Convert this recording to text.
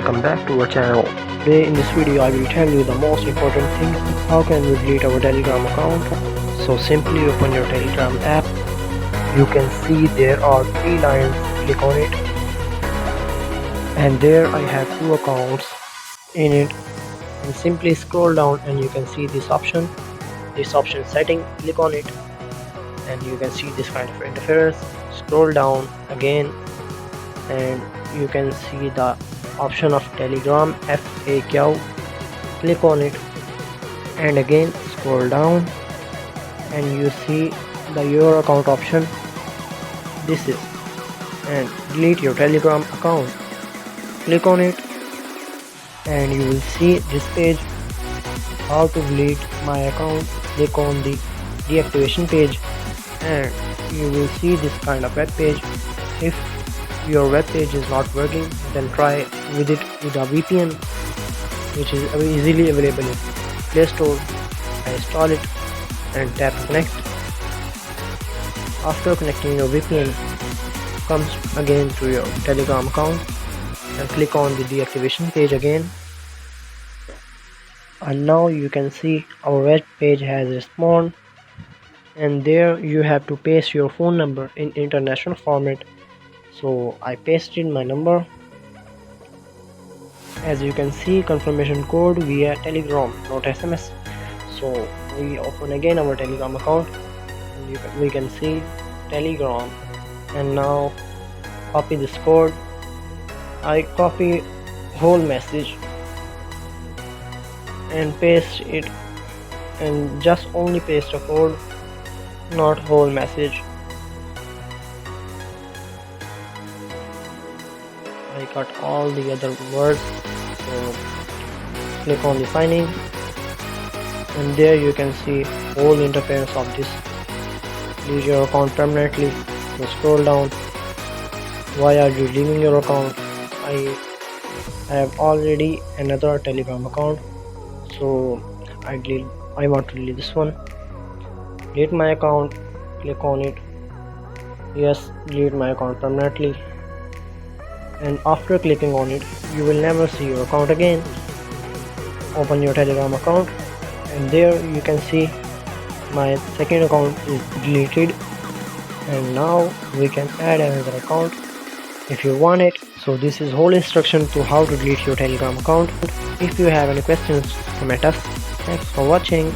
welcome back to our channel. Today in this video I will tell you the most important thing, how can we delete our Telegram account. So simply open your Telegram app. You can see there are 3 lines, click on it, and there I have 2 accounts in it, and simply scroll down and you can see this option setting, click on it and you can see this kind of interference. Scroll down again and you can see the option of Telegram FAQ, click on it and again scroll down and you see the your account option. This is, and delete your Telegram account, click on it and you will see this page, how to delete my account. Click on the deactivation page and you will see this kind of web page. If your web page is not working, then try with it with a VPN, which is easily available in Play Store. Install it and tap connect. After connecting your VPN, comes again to your Telegram account and click on the deactivation page again, and now you can see our web page has respawned, and there you have to paste your phone number in international format. So I pasted my number. As you can see, confirmation code via Telegram, not SMS. So we open again our Telegram account and we can see Telegram, and now copy this code. I copy whole message and paste it, and just only paste a code, not whole message. I cut all the other words, so click on the signing and there you can see whole interface of this. Delete your account permanently. So scroll down. Why are you leaving your account? I have already another Telegram account, so I want to delete this one. Delete my account, click on it. Yes, delete my account permanently. And after clicking on it, you will never see your account again. Open your Telegram account and there you can see my second account is deleted, and now we can add another account if you want it. So this is whole instruction to how to delete your Telegram account. If you have any questions, comment us. Thanks for watching.